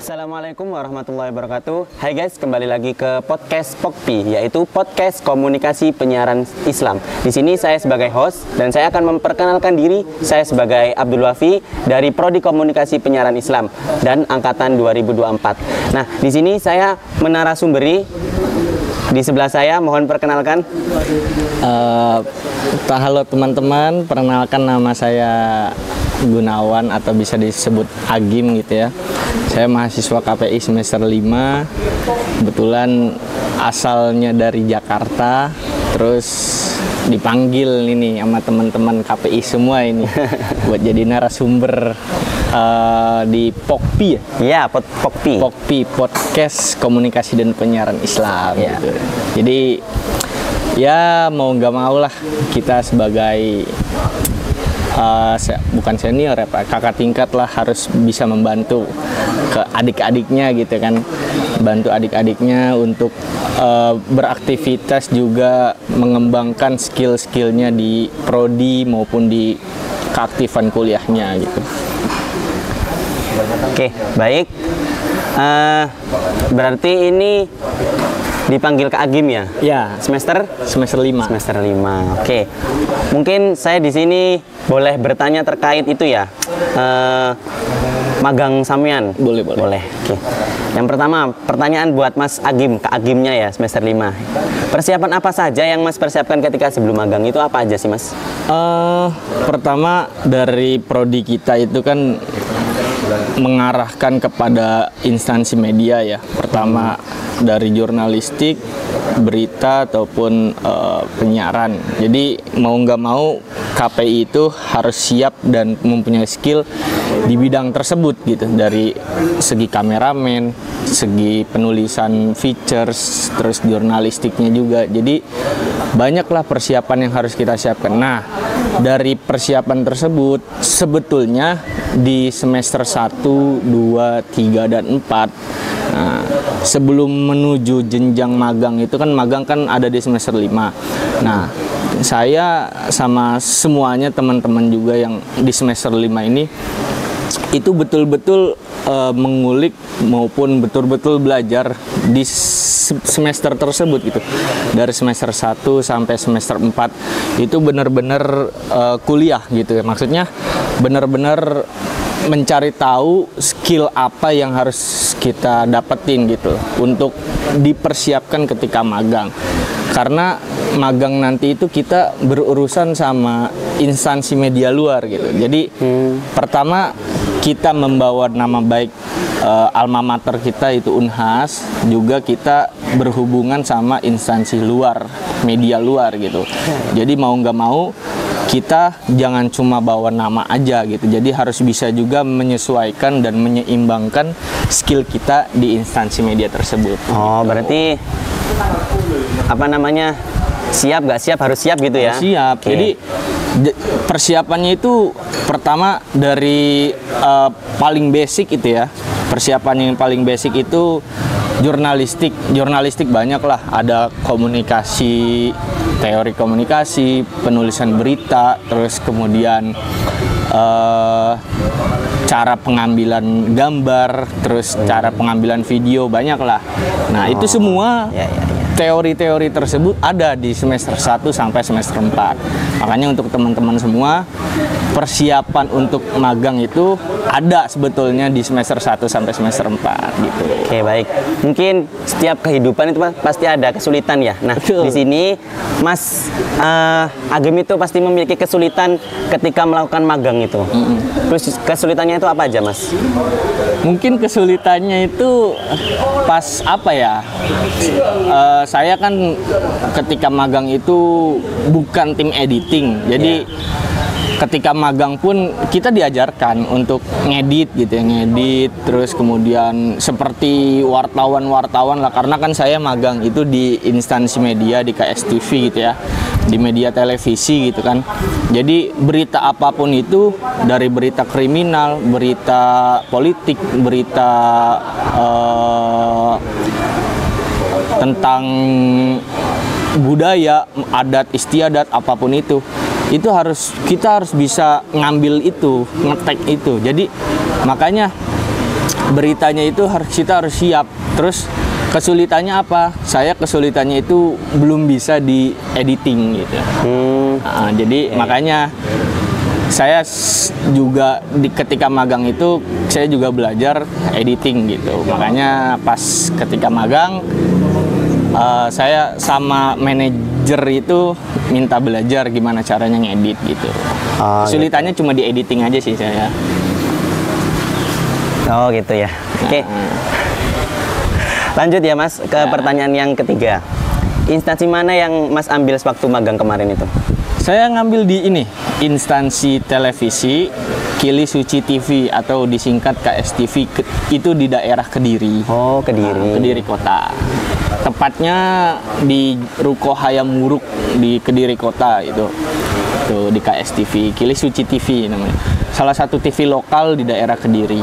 Assalamualaikum warahmatullahi wabarakatuh. Hai guys, kembali lagi ke podcast POKPI, yaitu podcast komunikasi penyiaran Islam. Di sini saya sebagai host dan saya akan memperkenalkan diri. Saya sebagai Abdul Wafi dari Prodi Komunikasi Penyiaran Islam dan angkatan 2024. Nah, di sini saya menarasumberi. Di sebelah saya, mohon perkenalkan. Halo teman-teman, perkenalkan nama saya Gunawan atau bisa disebut Agim gitu ya. Saya mahasiswa KPI semester 5. Kebetulan asalnya dari Jakarta, terus dipanggil ini sama teman-teman KPI semua ini buat jadi narasumber di POKPI ya? Ya, POKPI. POKPI, Podcast Komunikasi dan Penyiaran Islam Ya. gitu. Jadi ya mau nggak mau lah kita sebagai bukan senior ya Pak, kakak tingkat lah harus bisa membantu ke adik-adiknya gitu kan, bantu adik-adiknya untuk beraktivitas juga mengembangkan skill-skillnya di prodi maupun di keaktifan kuliahnya gitu. Oke, baik. Berarti ini dipanggil ke Agim ya? Ya, Semester 5. Semester 5. Oke. Mungkin saya di sini boleh bertanya terkait itu ya. Magang sampean. Boleh. Oke. Yang pertama, pertanyaan buat Mas Agim, Kak Agimnya ya, semester 5. Persiapan apa saja yang Mas persiapkan ketika sebelum magang itu apa aja sih, Mas? Pertama dari prodi kita itu kan mengarahkan kepada instansi media ya. Pertama dari jurnalistik, berita ataupun penyiaran. Jadi mau nggak mau KPI itu harus siap dan mempunyai skill di bidang tersebut gitu. Dari segi kameramen, segi penulisan features, terus jurnalistiknya juga. Jadi banyaklah persiapan yang harus kita siapkan. Nah, dari persiapan tersebut sebetulnya di semester 1, 2, 3, dan 4 sebelum menuju jenjang magang itu kan magang kan ada di semester 5. Nah, saya sama semuanya teman-teman juga yang di semester 5 ini itu betul-betul mengulik maupun betul-betul belajar di semester tersebut gitu. Dari semester 1 sampai semester 4 itu benar-benar kuliah gitu ya. Maksudnya benar-benar mencari tahu skill apa yang harus kita dapetin gitu untuk dipersiapkan ketika magang. Karena magang nanti itu kita berurusan sama instansi media luar gitu. Jadi pertama kita membawa nama baik alma mater kita itu Unhas, juga kita berhubungan sama instansi luar, media luar gitu. Jadi mau nggak mau kita jangan cuma bawa nama aja gitu. Jadi harus bisa juga menyesuaikan dan menyeimbangkan skill kita di instansi media tersebut. Oh, berarti apa namanya? Siap nggak siap, harus siap gitu ya? Siap. Okay. Jadi persiapannya itu pertama dari paling basic itu ya. Persiapan yang paling basic itu jurnalistik banyak lah. Ada komunikasi, teori komunikasi, penulisan berita, terus kemudian cara pengambilan gambar, terus cara pengambilan video, banyak lah. Nah, itu semua teori-teori tersebut ada di semester 1 sampai semester 4. Makanya untuk teman-teman semua, persiapan untuk magang itu ada sebetulnya di semester 1 sampai semester 4 gitu. Oke, baik. Mungkin setiap kehidupan itu pasti ada kesulitan ya. Nah, Betul. Di sini Mas Agim itu pasti memiliki kesulitan ketika melakukan magang itu. Terus kesulitannya itu apa aja, Mas? Mungkin kesulitannya itu pas apa ya? Saya kan ketika magang itu bukan tim editing. Jadi ketika magang pun kita diajarkan untuk ngedit gitu ya, ngedit, terus kemudian seperti wartawan lah, karena kan saya magang itu di instansi media di KSTV gitu ya, di media televisi gitu kan. Jadi berita apapun itu, dari berita kriminal, berita politik, berita tentang budaya, adat istiadat, apapun itu kita harus bisa ngambil itu, ngetek itu. Jadi makanya beritanya itu kita harus siap. Terus kesulitannya apa? Saya kesulitannya itu belum bisa di editing gitu. Jadi makanya saya juga ketika magang itu saya juga belajar editing gitu. Makanya pas ketika magang saya sama manajer itu minta belajar gimana caranya ngedit gitu. Kesulitannya cuma di editing aja sih saya. Oh gitu ya. Oke. Lanjut ya Mas ke pertanyaan yang ketiga. Instansi mana yang Mas ambil sewaktu magang kemarin itu? Saya ngambil di ini, instansi televisi Kili Suci TV atau disingkat KSTV, itu di daerah Kediri. Oh, Kediri. Kediri Kota. Tepatnya di Ruko Hayam Wuruk di Kediri Kota itu. Tuh di KSTV, Kili Suci TV namanya. Salah satu TV lokal di daerah Kediri.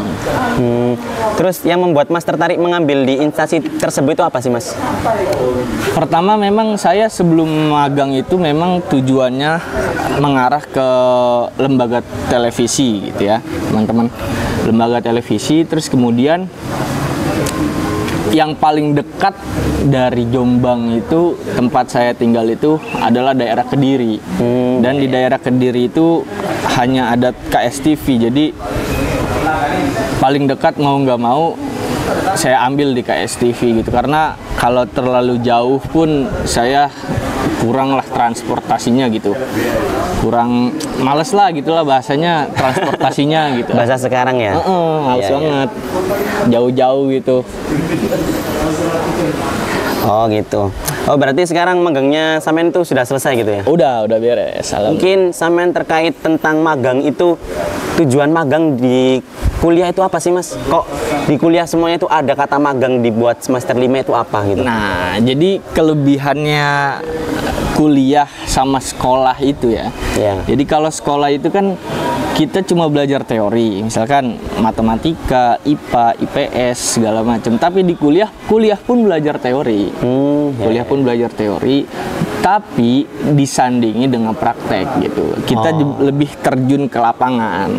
Terus yang membuat Mas tertarik mengambil di instansi tersebut itu apa sih Mas? Pertama memang saya sebelum magang itu memang tujuannya mengarah ke lembaga televisi gitu ya teman-teman. Lembaga televisi, terus kemudian yang paling dekat dari Jombang itu tempat saya tinggal itu adalah daerah Kediri. Dan di daerah Kediri itu hanya ada KSTV, jadi paling dekat mau nggak mau saya ambil di KSTV gitu, karena kalau terlalu jauh pun saya kurang lah transportasinya gitu, kurang males lah gitulah bahasanya transportasinya gitu. Bahasa sekarang ya? Males banget, jauh-jauh gitu. Oh gitu. Oh berarti sekarang magangnya Samen tuh sudah selesai gitu ya? Udah beres. Mungkin Samen terkait tentang magang itu, tujuan magang di kuliah itu apa sih Mas? Kok di kuliah semuanya itu ada kata magang dibuat semester 5 itu apa gitu? Nah, jadi kelebihannya kuliah sama sekolah itu ya. Jadi kalau sekolah itu kan kita cuma belajar teori, misalkan matematika, IPA, IPS segala macam. Tapi di kuliah pun belajar teori. Kuliah pun belajar teori, tapi disandingi dengan praktek gitu. Kita lebih terjun ke lapangan.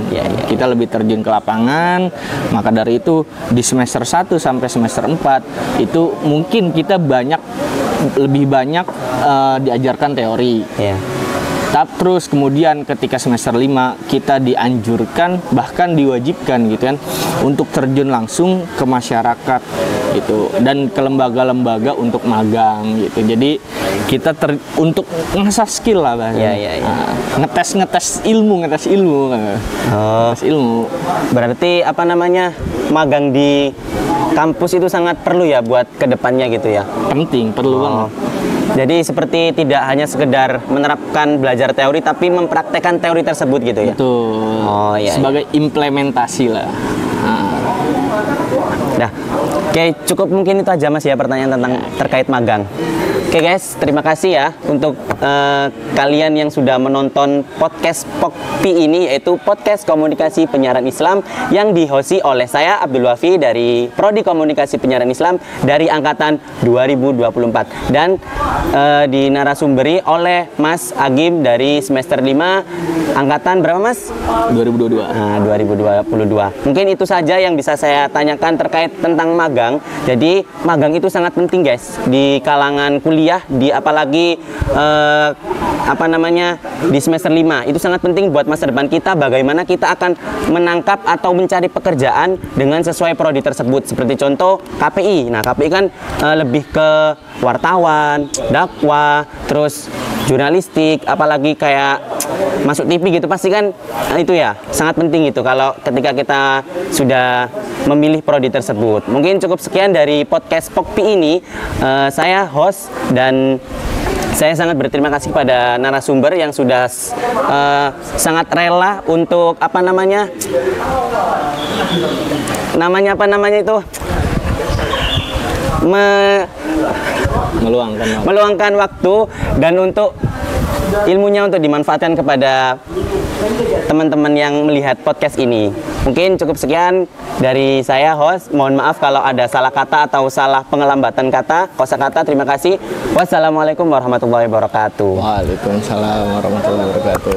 Kita lebih terjun ke lapangan. Maka dari itu di semester 1 sampai semester 4 itu mungkin kita lebih banyak diajarkan teori. Terus kemudian ketika semester 5 kita dianjurkan bahkan diwajibkan gitu kan untuk terjun langsung ke masyarakat gitu dan ke lembaga-lembaga untuk magang gitu. Jadi kita untuk ngasah skill lah bahasanya. Ngetes ilmu. Ngetes ilmu. Berarti apa namanya? Magang di kampus itu sangat perlu ya buat kedepannya gitu ya? Penting, perlu banget. Jadi seperti tidak hanya sekedar menerapkan belajar teori tapi mempraktekkan teori tersebut gitu ya? Betul. Sebagai implementasi lah. Nah, oke, cukup mungkin itu aja Mas ya pertanyaan tentang terkait magang. Oke guys, terima kasih ya untuk kalian yang sudah menonton podcast POKPI ini, yaitu podcast komunikasi penyiaran Islam yang dihosti oleh saya Abdul Wafi dari Prodi Komunikasi Penyiaran Islam dari angkatan 2024 dan di narasumberi oleh Mas Agim dari semester 5 angkatan berapa Mas? 2022. Nah, 2022. Mungkin itu saja yang bisa saya tanyakan terkait tentang magang. Jadi magang itu sangat penting guys di kalangan kuliah, apalagi di semester 5 itu sangat penting buat masa depan kita, bagaimana kita akan menangkap atau mencari pekerjaan dengan sesuai prodi tersebut. Seperti contoh KPI. Nah, KPI kan lebih ke wartawan, dakwah, terus jurnalistik, apalagi kayak masuk TV gitu, pasti kan itu ya sangat penting itu kalau ketika kita sudah memilih prodi tersebut. Mungkin cukup sekian dari podcast POKPI ini. Saya host dan saya sangat berterima kasih kepada narasumber yang sudah sangat rela untuk meluangkan waktu dan untuk ilmunya untuk dimanfaatkan kepada teman-teman yang melihat podcast ini. Mungkin cukup sekian dari saya host. Mohon maaf kalau ada salah kata atau salah pengelambatan kata, kosakata. Terima kasih. Wassalamualaikum warahmatullahi wabarakatuh. Waalaikumsalam warahmatullahi wabarakatuh.